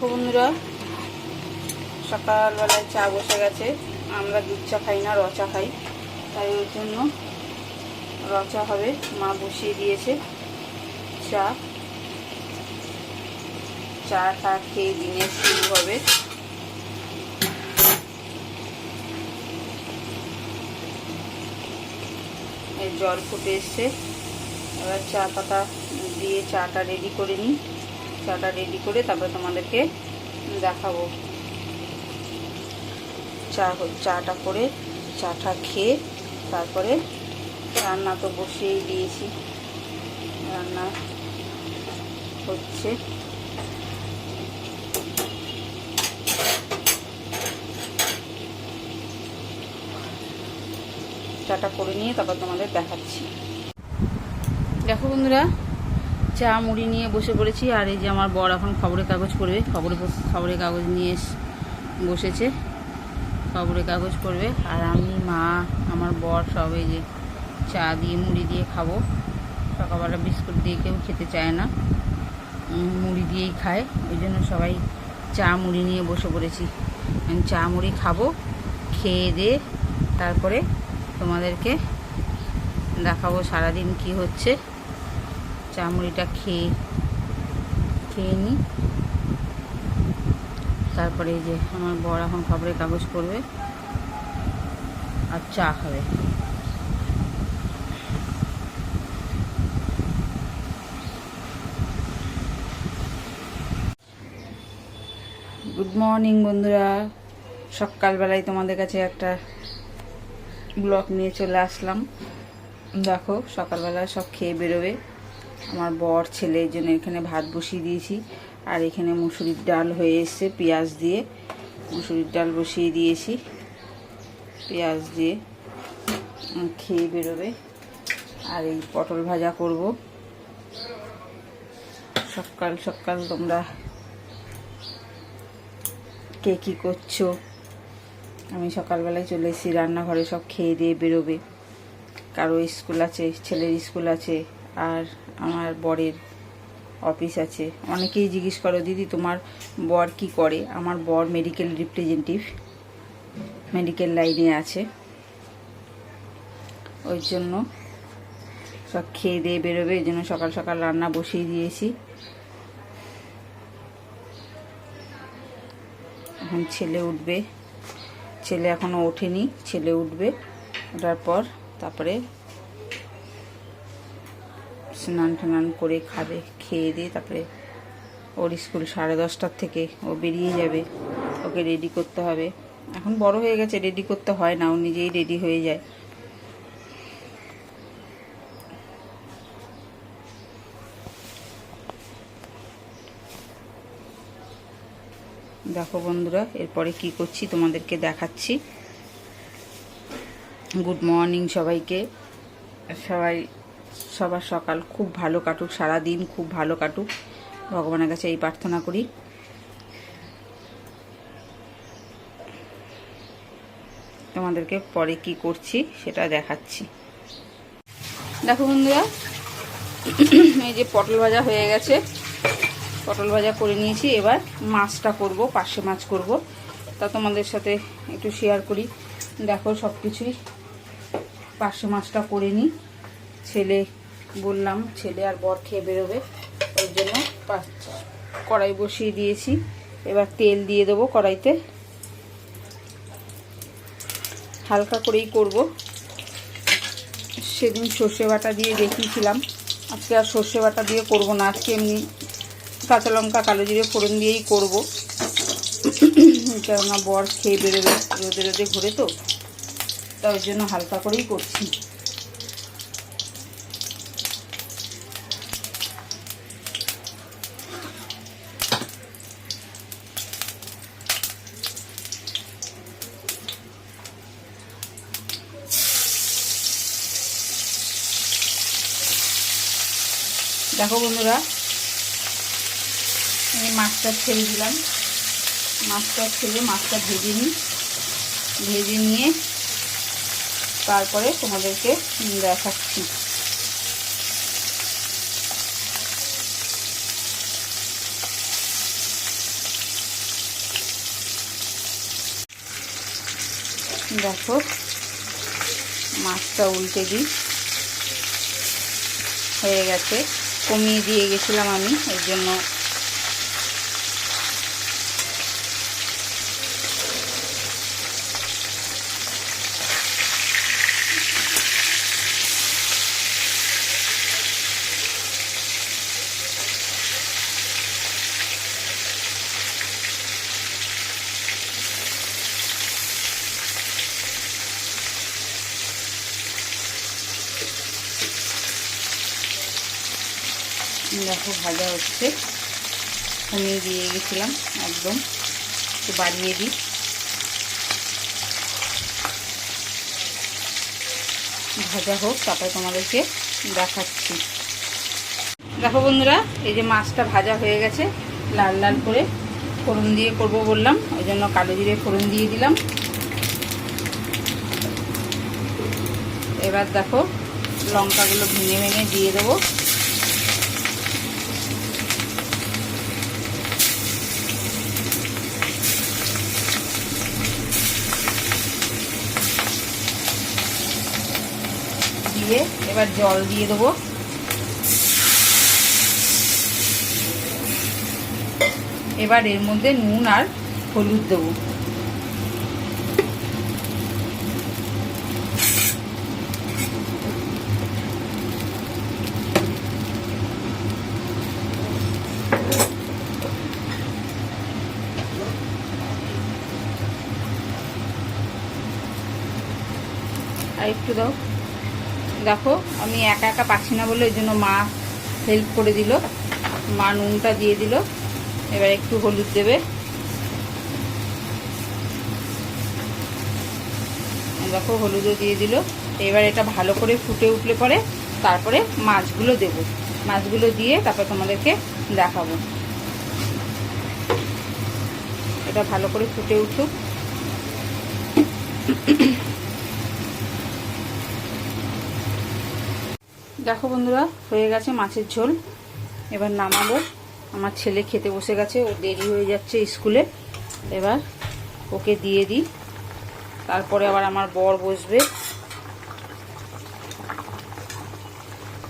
দেখো বন্ধুরা, সকালবেলায় চা বসে গেছে। আমরা দুধ চা খাই না, রচা খাই, তাই ওর জন্য রচা হবে। মা বসিয়ে দিয়েছে চাটা খেয়ে দিনের শুরু হবে। এই জল ফুটে এসছে, এবার চা পাতা দিয়ে চাটা রেডি করে নিই। চাটা রেডি করে তারপর তোমাদেরকে দেখাবো। চাটা করে চাটা খেয়ে তারপরে রান্না তো বসিয়েই দিয়েছি, রান্না হচ্ছে। চাটা করে নিয়ে তারপর তোমাদের দেখাচ্ছি। দেখো বন্ধুরা, চা মুড়ি নিয়ে বসে পড়েছি। আর এই যে আমার বর এখন খবরের কাগজ পড়বে, খবরের কাগজ নিয়ে বসেছে, খবরের কাগজ পড়বে। আর আমি, মা, আমার বর সব এই যে চা দিয়ে মুড়ি দিয়ে খাবো। সকালবেলা বিস্কুট দিয়ে কেউ খেতে চায় না, মুড়ি দিয়েই খায়, ওই জন্য সবাই চা মুড়ি নিয়ে বসে পড়েছি। আমি চা মুড়ি খাবো, খেয়ে দিয়ে তারপরে তোমাদেরকে দেখাবো সারাদিন কি হচ্ছে। চা মুড়িটা খেয়ে নিই, তারপরে এই যে আমার বর এখন খবরের কাগজ পড়বে আর চা খাবে। গুড মর্নিং বন্ধুরা, সকালবেলায় তোমাদের কাছে একটা ব্লগ নিয়ে চলে আসলাম। দেখো, সকালবেলা সব খেয়ে বেরোবে। আমার বর ছেলের জন্য এখানে ভাত বসিয়ে দিয়েছি, আর এখানে মুসুরির ডাল হয়ে এসছে পেঁয়াজ দিয়ে। মুসুরির ডাল বসিয়ে দিয়েছি পেঁয়াজ দিয়ে, খেয়ে বেরোবে। আর এই পটল ভাজা করব। সকাল সকাল তোমরা কে কী করছো? আমি সকালবেলায় চলে এসেছি রান্নাঘরে, সব খেয়ে দিয়ে বেরোবে। কারো স্কুল আছে, ছেলের স্কুল আছে, আর আমার বরের অফিস আছে। অনেকেই জিজ্ঞেস করো, দিদি তোমার বর কি করে? আমার বর মেডিকেল রিপ্রেজেন্টেটিভ, মেডিকেল লাইনে আছে, ওই জন্য সব খেয়ে দিয়ে বেরোবে। এই জন্য সকাল সকাল রান্না বসিয়ে দিয়েছি। এখন ছেলে উঠবে, ছেলে এখনও ওঠেনি, ছেলে উঠবে। ওঠার পর তারপরে স্নান টান করে খাবে, খেয়ে দিয়ে তারপরে ওর স্কুল 10:30টার থেকে ও বেরিয়ে যাবে। ওকে রেডি করতে হবে। এখন বড় হয়ে গেছে, রেডি করতে হয় না, ও নিজেই রেডি হয়ে যায়। দেখো বন্ধুরা, এরপরে কি করছি তোমাদেরকে দেখাচ্ছি। গুড মর্নিং সবাইকে। সবার সকাল খুব ভালো কাটুক, সারাদিন খুব ভালো কাটুক, ভগবানের কাছে এই প্রার্থনা করি। তোমাদেরকে পরে কি করছি সেটা দেখাচ্ছি। দেখো বন্ধুরা, এই যে পটল ভাজা হয়ে গেছে, পটল ভাজা করে নিয়েছি। এবার মাছটা করব, পার্শে মাছ করব, তা তোমাদের সাথে একটু শেয়ার করি। দেখো, সব কিছুই পার্শে মাছটা করে নিই। বললাম ছেলে আর বর খেয়ে বেরোবে, ওই জন্য কড়াই বসিয়ে দিয়েছি। এবার তেল দিয়ে দেবো কড়াইতে, হালকা করেই করব। সেদিন সর্ষে বাটা দিয়ে দেখিয়েছিলাম, আজকে আর সর্ষে বাটা দিয়ে করব না। আজকে এমনি কাঁচা লঙ্কা, কালো জিরে ফোড়ন দিয়েই করব, কেননা বর খেয়ে বেরোবে, রোদে রোদে ঘুরে তো, তার জন্য হালকা করেই করছি। দেখো বন্ধুরা, আমি মাছটা ছেড়ে দিলাম। মাছটা ছেড়ে মাছটা ভেজে নিই, ভেজে নিয়ে তারপরে তোমাদেরকে দেখাচ্ছি। দেখো মাছটা উল্টে দিই, হয়ে গেছে। কমিয়ে দিয়ে গেছিলাম আমি, এর জন্য দেখো ভাজা হচ্ছে। কমিয়ে দিয়ে গেছিলাম একদম, একটু বাড়িয়ে দিই। ভাজা হোক, তারপরে তোমাদেরকে দেখাচ্ছি। দেখো বন্ধুরা, এই যে মাছটা ভাজা হয়ে গেছে লাল লাল করে। ফোড়ন দিয়ে করব বললাম, ওই জন্য কালো জিরে ফোড়ন দিয়ে দিলাম। এবার দেখো লঙ্কাগুলো ভেঙে ভেঙে দিয়ে দেবো। দিয়ে এবার জল দিয়ে দেবো। এবার এর মধ্যে নুন আর হলুদ দেবো। আর একটু দাও। দেখো আমি একা একা পাচ্ছি না বলে ওই জন্য মা হেল্প করে দিল, মা নুনটা দিয়ে দিল। এবার একটু হলুদ দেবে। দেখো হলুদও দিয়ে দিল। এবার এটা ভালো করে ফুটে উঠলে পরে তারপরে মাছগুলো দেব। মাছগুলো দিয়ে তারপর তোমাদেরকে দেখাবো। এটা ভালো করে ফুটে উঠুক। দেখো বন্ধুরা, হয়ে গেছে মাছের ঝোল। এবার নামাবো। আমার ছেলে খেতে বসে গেছে, ও দেরি হয়ে যাচ্ছে স্কুলে। এবার ওকে দিয়ে দিই, তারপরে আবার আমার বর বসবে।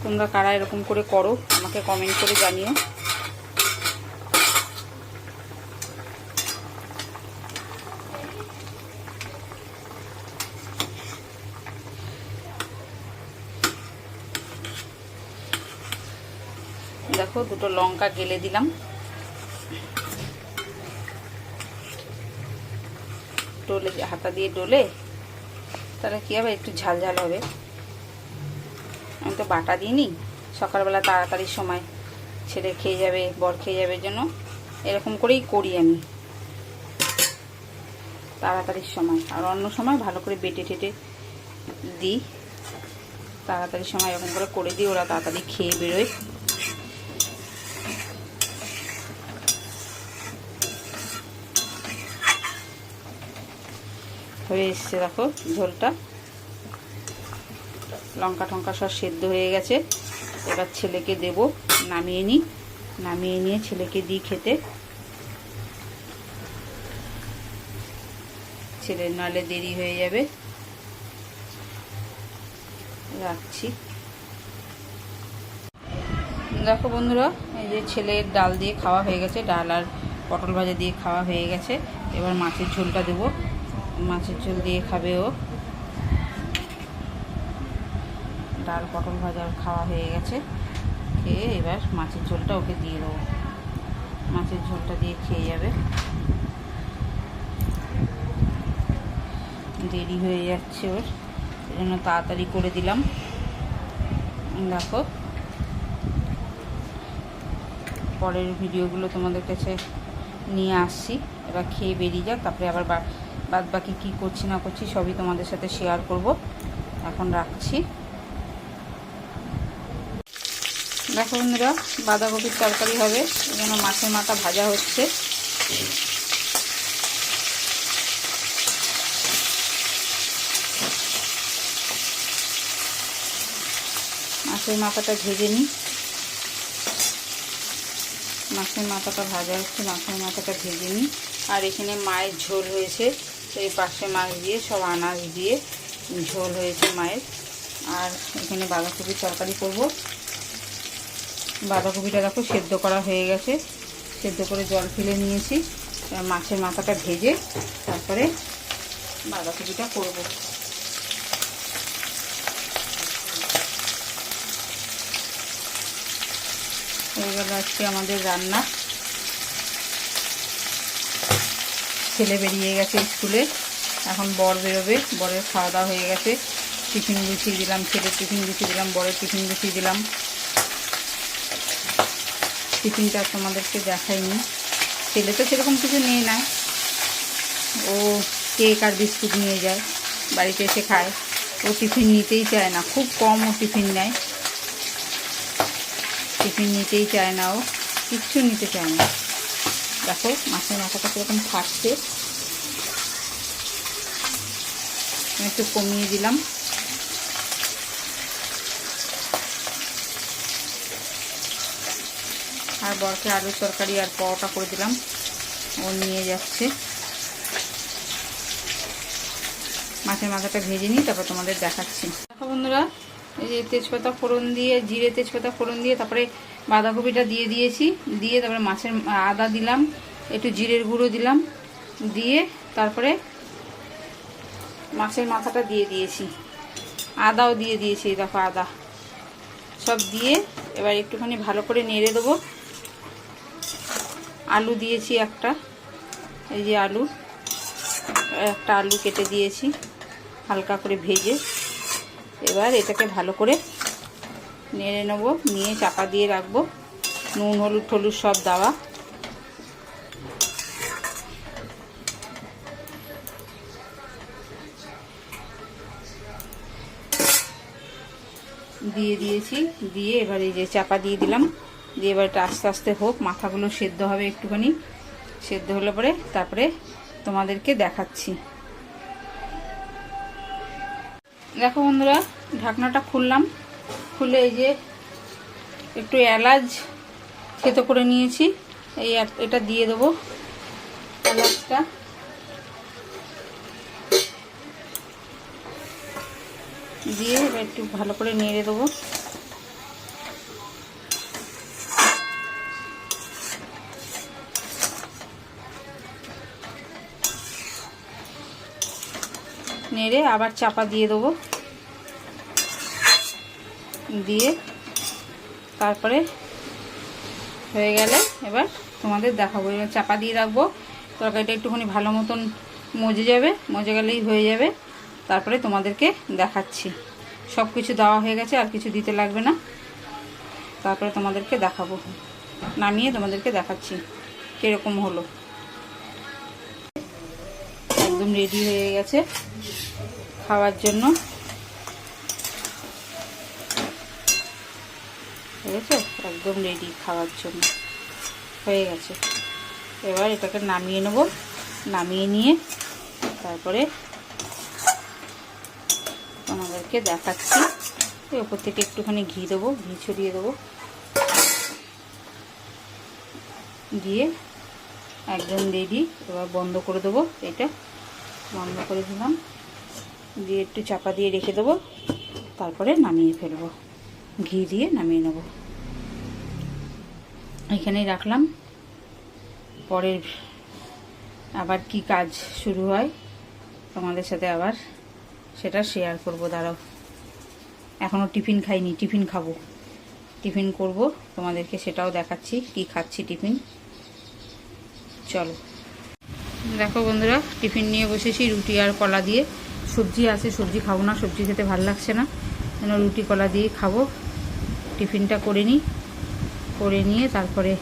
তোমরা কারা এরকম করে করো আমাকে কমেন্ট করে জানিও। দেখো দুটো লঙ্কা গেলে দিলাম। ডলে হাতা দিয়ে ডলে তাহলে কী হবে, একটু ঝাল ঝাল হবে। আমি তো বাটা দিইনি, সকালবেলা তাড়াতাড়ির সময় ছেলে খেয়ে যাবে, বর খেয়ে যাবে, জন্য এরকম করেই করি আমি তাড়াতাড়ির সময়। আর অন্য সময় ভালো করে বেটে টেটে দিই, তাড়াতাড়ির সময় এরকম করে দিই, ওরা তাড়াতাড়ি খেয়ে বেরোয়। হয়ে এসছে দেখো ঝোলটা, লঙ্কা টঙ্কা সব সেদ্ধ হয়ে গেছে। এবার ছেলেকে দেব, নামিয়ে নিই। নামিয়ে নিয়ে ছেলেকে দিই খেতে। ছেলের নালে দেরি হয়ে যাবে। রাখছি। দেখো বন্ধুরা, এই যে ছেলের ডাল দিয়ে খাওয়া হয়ে গেছে, ডাল আর পটল ভাজা দিয়ে খাওয়া হয়ে গেছে। এবার মাছের ঝোলটা দেবো। মাছের ঝোল দিয়ে খাবে ও। ডাল পটল ভাজা খাওয়া হয়ে গেছে, খেয়ে এবার মাছের ঝোলটা ওকে দিয়ে দেবো। মাছের ঝোলটা দিয়ে খেয়ে যাবে। দেরি হয়ে যাচ্ছে ওর, এই জন্য তাড়াতাড়ি করে দিলাম। দেখো পরের ভিডিওগুলো তোমাদের কাছে নিয়ে আসছি। এবার খেয়ে বেরিয়ে যাক, তারপরে আবার বাদ বাকি কী করছি না করছি সবই তোমাদের সাথে শেয়ার করব। এখন রাখছি। দেখো বন্ধুরা, বাঁধাকপির তরকারি হবে, এই জন্য মাছের মাথা ভাজা হচ্ছে। মাছের মাথাটা ভেজে নিই। মাছের মাথাটা ভাজা হচ্ছে, মাছের মাথাটা ভেজে নিই। আর এখানে মায়ের ঝোল হয়েছে, তো এই পার্শে মাছ দিয়ে সব আনাজ দিয়ে ঝোল হয়েছে মায়ের। আর এখানে বাঁধাকপির তরকারি করব। বাঁধাকপিটা দেখো সেদ্ধ করা হয়ে গেছে, সেদ্ধ করে জল ফেলে নিয়েছি। মাছের মাথাটা ভেজে তারপরে বাঁধাকপিটা করব। হয়ে গেল আজকে আমাদের রান্না। ছেলে বেরিয়ে গেছে স্কুলে, এখন বর বেরোবে। বরের খাওয়া দাওয়া হয়ে গেছে, টিফিন গুছিয়ে দিলাম, ছেলের টিফিন গুছিয়ে দিলাম, বরের টিফিন গুছিয়ে দিলাম। টিফিনটা তোমাদেরকে দেখাইনি। ছেলে তো সেরকম কিছু নিয়ে নেয়, ও কেক আর বিস্কুট নিয়ে যায়, বাড়িতে এসে খায়। ও টিফিন নিতেই চায় না, খুব কম ও টিফিন নেয়। টিফিন নিতেই চায় না, ও কিচ্ছু নিতে চায় না। দেখো মাছের মাথাটা কীরকম ফাটছে, একটু কমিয়ে দিলাম। আর বরকে আলুর তরকারি আর পরোটা করে দিলাম, ও নিয়ে যাচ্ছে। মাছের মাথাটা ভেজে নিই, তারপর তোমাদের দেখাচ্ছি। দেখো বন্ধুরা, এই যে তেজপাতা ফোড়ন দিয়ে, জিরে তেজপাতা ফোড়ন দিয়ে তারপরে বাঁধাকপিটা দিয়ে দিয়েছি। দিয়ে তারপরে মাছের আদা দিলাম, একটু জিরের গুঁড়ো দিলাম, দিয়ে তারপরে মাছের মাথাটা দিয়ে দিয়েছি, আদাও দিয়ে দিয়েছি। দেখো আদা সব দিয়ে এবার একটুখানি ভালো করে নেড়ে দেবো। আলু দিয়েছি একটা, এই যে আলু, একটা আলু কেটে দিয়েছি হালকা করে ভেজে। এবার এটাকে ভালো করে নেড়ে নেবো, নিয়ে চাপা দিয়ে রাখবো। নুন হলুদ টলুদ সব দেওয়া। দিয়ে দিয়েছি, দিয়ে এবার এই যে চাপা দিয়ে দিলাম। দিয়ে এবার এটা আস্তে আস্তে হোক, মাথাগুলো সেদ্ধ হবে একটুখানি। সেদ্ধ হলে পরে তারপরে তোমাদেরকে দেখাচ্ছি। দেখো বন্ধুরা, ঢাকনাটা খুললাম, খুলে এই যে একটু এলাচ থেতো করে নিয়েছি, এই এটা দিয়ে দেবো। এলাচটা দিয়ে এবার একটু ভালো করে নেড়ে দেবো। নেড়ে আবার চাপা দিয়ে দেবো, দিয়ে তারপরে হয়ে গেলে এবার তোমাদের দেখাবো। এবার চাপা দিয়ে রাখবো, তরকারিটা একটুখানি ভালো মতন মজে যাবে, মজে গেলেই হয়ে যাবে। তারপরে তোমাদেরকে দেখাচ্ছি। সব কিছু দেওয়া হয়ে গেছে, আর কিছু দিতে লাগবে না। তারপরে তোমাদেরকে দেখাবো, নামিয়ে তোমাদেরকে দেখাচ্ছি কীরকম হলো। একদম রেডি হয়ে গেছে খাওয়ার জন্য, বুঝেছো? একদম রেডি খাওয়ার জন্য হয়ে গেছে। এবার এটাকে নামিয়ে নেব, নামিয়ে নিয়ে তারপরে তোমাদেরকে দেখাচ্ছি। ওপর থেকে একটুখানি ঘি দেবো, ঘি ছড়িয়ে দেবো, দিয়ে একদম রেডি। এবার বন্ধ করে দেবো, এটা বন্ধ করে দিলাম, দিয়ে একটু চাপা দিয়ে রেখে দেবো। তারপরে নামিয়ে ফেলবো, ঘি দিয়ে নামিয়ে নেব। এখানেই রাখলাম, পরের আবার কি কাজ শুরু হয় তোমাদের সাথে আবার সেটা শেয়ার করব। দাঁড়াও, এখনও টিফিন খাইনি, টিফিন খাবো, টিফিন করব, তোমাদেরকে সেটাও দেখাচ্ছি কি খাচ্ছি টিফিন। চলো দেখো বন্ধুরা, টিফিন নিয়ে বসেছি রুটি আর কলা দিয়ে। সবজি আছে, সবজি খাবো না, সবজি খেতে ভালো লাগছে না, কেন রুটি কলা দিয়ে খাবো। টিফিনটা করে নিই, করে নিয়ে তারপরে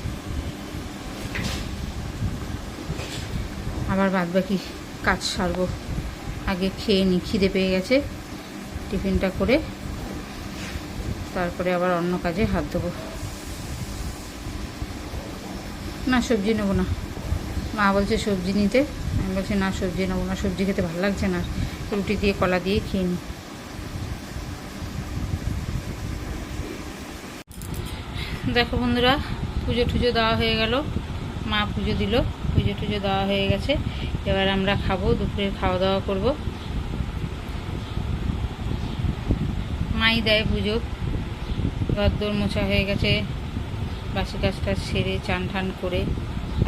আবার বাদবাকি কাজ সারবো। আগে খেয়ে নিই, খিদে পেয়ে গেছে। টিফিনটা করে তারপরে আবার অন্য কাজে হাত দেবো। না সবজি নেবো না, মা বলছে সবজি নিতে, আমি বলছি না সবজি নেবো না, সবজি খেতে ভালো লাগছে না, রুটি দিয়ে কলা দিয়ে খেয়ে নিই। দেখো বন্ধুরা, পুজো টুজো দেওয়া হয়ে গেল, মা পুজো দিল, পুজো টুজো দেওয়া হয়ে গেছে। এবার আমরা খাবো, দুপুরের খাওয়া দাওয়া করব। মাই দেয় পুজো, ঘরদোর মোছা হয়ে গেছে, বাসি কাজটা সেরে চান ঠান করে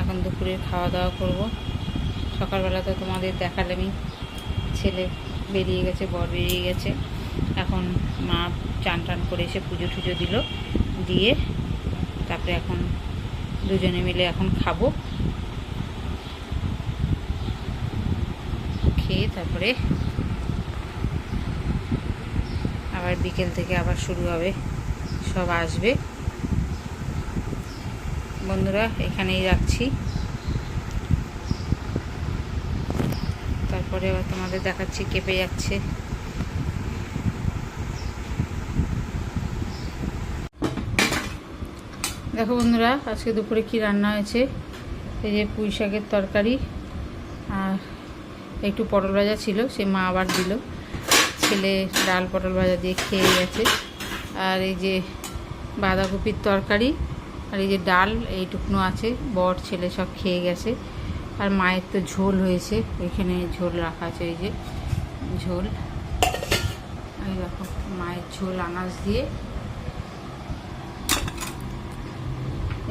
এখন দুপুরের খাওয়া দাওয়া করব। সকালবেলা তো তোমাদের দেখালামই, ছেলে বেরিয়ে গেছে, বর বেরিয়ে গেছে। এখন মা চান টান করে এসে পুজো টুজো দিল, দিয়ে তারপরে এখন দুজনে মিলে এখন খাবো। খেয়ে তারপরে আবার বিকেল থেকে আবার শুরু হবে, সব আসবে। বন্ধুরা এখানেই রাখছি, তারপরে আবার তোমাদের দেখাচ্ছি। কেঁপে যাচ্ছে। দেখো বন্ধুরা, আজকে দুপুরে কি রান্না হয়েছে। এই যে পুঁই শাকের তরকারি আর একটু পটল ভাজা ছিল, সে মা আবার দিল। ছেলে ডাল পটল ভাজা দিয়ে খেয়ে গেছে। আর এই যে বাঁধাকপির তরকারি আর এই যে ডাল এইটুকুনো আছে, বর ছেলে সব খেয়ে গেছে। আর মায়ের তো ঝোল হয়েছে, ওইখানে ঝোল রাখা আছে, এই যে ঝোল। এই দেখো মায়ের ঝোল আনাজ দিয়ে।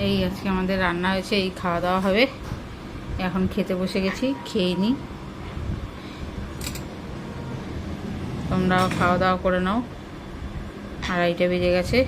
এই আজকে আমাদের রান্না হয়েছে, এই খাওয়া দাওয়া হবে। এখন খেতে বসে গেছি, খেয়ে নিই। তোমরাও খাওয়া দাওয়া করে নাও, 2:30 বেজে গেছে।